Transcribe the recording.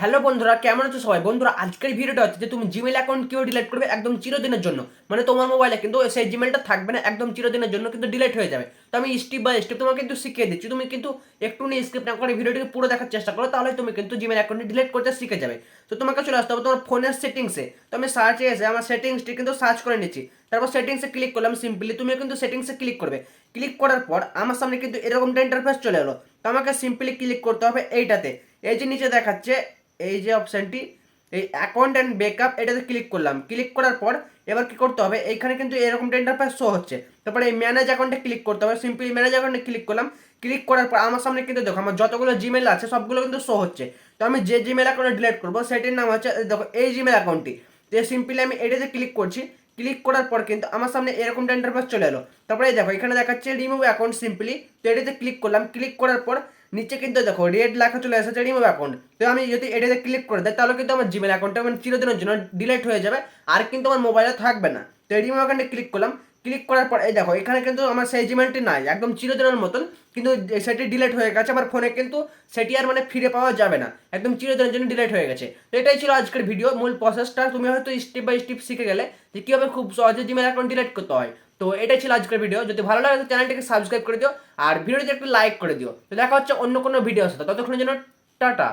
Hello বন্ধুরা, কেমন আছো সবাই? বন্ধুরা, আজকের ভিডিওটা হচ্ছে যে তুমি জিমেল অ্যাকাউন্ট কিভাবে ডিলিট করবে একদম চিরদিনের জন্য। মানে তোমার মোবাইলে কিন্তু সেই জিমেলটা থাকবে না, একদম চিরদিনের জন্য কিন্তু ডিলিট হয়ে যাবে। তো আমি স্টেপ বাই স্টেপ তোমাকে কিন্তু শিখিয়ে দিচ্ছি। তুমি কিন্তু একটু নিয়ে স্কিপ না করে ভিডিওটিকে পুরো দেখার চেষ্টা করো, তাহলে তুমি কিন্তু জিমেল অ্যাকাউন্টটি ডিলিট করতে শিখে যাবে। তো তোমাকে চলে আসতে হবে তোমার ফোনের সেটিংসে। তো আমি সার্চে এসে আমার সেটিংসটি কিন্তু সার্চ করে নিচ্ছি। তারপর সেটিংসে ক্লিক করলাম সিম্পলি। তুমিও কিন্তু সেটিংসে ক্লিক করবে। ক্লিক করার পর আমার সামনে কিন্তু এরকমটা ইন্টারফেস চলে এলো। তো আমাকে সিম্পলি ক্লিক করতে হবে এইটাতে। এই যে নিচে দেখাচ্ছে এই যে অপশানটি, এই অ্যাকাউন্ট অ্যান্ড ব্যাকআপ, এটাতে ক্লিক করলাম। ক্লিক করার পর এবার কি করতে হবে, এইখানে কিন্তু এরকম ইন্টারফেস শো হচ্ছে। তারপরে এই ম্যানেজ অ্যাকাউন্টে ক্লিক করতে হবে। সিম্পলি ম্যানেজ অ্যাকাউন্টে ক্লিক করলাম। ক্লিক করার পর আমার সামনে কিন্তু দেখো আমার যতগুলো জিমেল আছে সবগুলো কিন্তু শো হচ্ছে। তো আমি যে জিমেল অ্যাকাউন্টে ডিলিট করবো সেটির নাম হচ্ছে দেখো এই জিমেল অ্যাকাউন্টটি। তো সিম্পলি আমি এটাতে ক্লিক করছি। ক্লিক করার পর কিন্তু আমার সামনে এরকমটা ইন্টারফেস চলে এলো। তারপরে এই দেখো এখানে দেখাচ্ছে রিমুভ অ্যাকাউন্ট সিম্পলি। তো এটাতে ক্লিক করলাম। ক্লিক করার পর নিচে কিন্তু দেখো রেড লেখা চলে এসেছে রিমুভ অ্যাকাউন্ট। তো আমি যদি এটাতে ক্লিক করে দেয় তাহলে কিন্তু আমার জিমেল অ্যাকাউন্টটা মানে চিরদিনের জন্য ডিলিট হয়ে যাবে, আর কিন্তু আমার মোবাইলে থাকবে না। তো এই রিমুভ অ্যাকাউন্টে ক্লিক করলাম। ক্লিক করার পর এই দেখো এখানে কিন্তু আমার সেই জিমেলটি নাই, একদম চিরদিনের মতন। কিন্তু সেটি ডিলিট হয়ে গেছে আমার ফোনে, কিন্তু সেটি আর মানে ফিরে পাওয়া যাবে না, একদম চিরদিনের জন্য ডিলিট হয়ে গেছে। তো এটাই ছিল আজকের ভিডিও মূল প্রসেসটা। তুমি হয়তো স্টেপ বাই স্টেপ শিখে গেলে যে কীভাবে খুব সহজে জিমেল অ্যাকাউন্ট ডিলিট করতে হয়। তো এটাই ছিল আজকের ভিডিও। যদি ভালো লাগে তো চ্যানেলটিকে সাবস্ক্রাইব করে দিও, আর ভিডিওটিতে একটু লাইক করে দিও। তো দেখা হচ্ছে অন্য কোনো ভিডিওর সাথে, ততক্ষণের জন্য টাটা।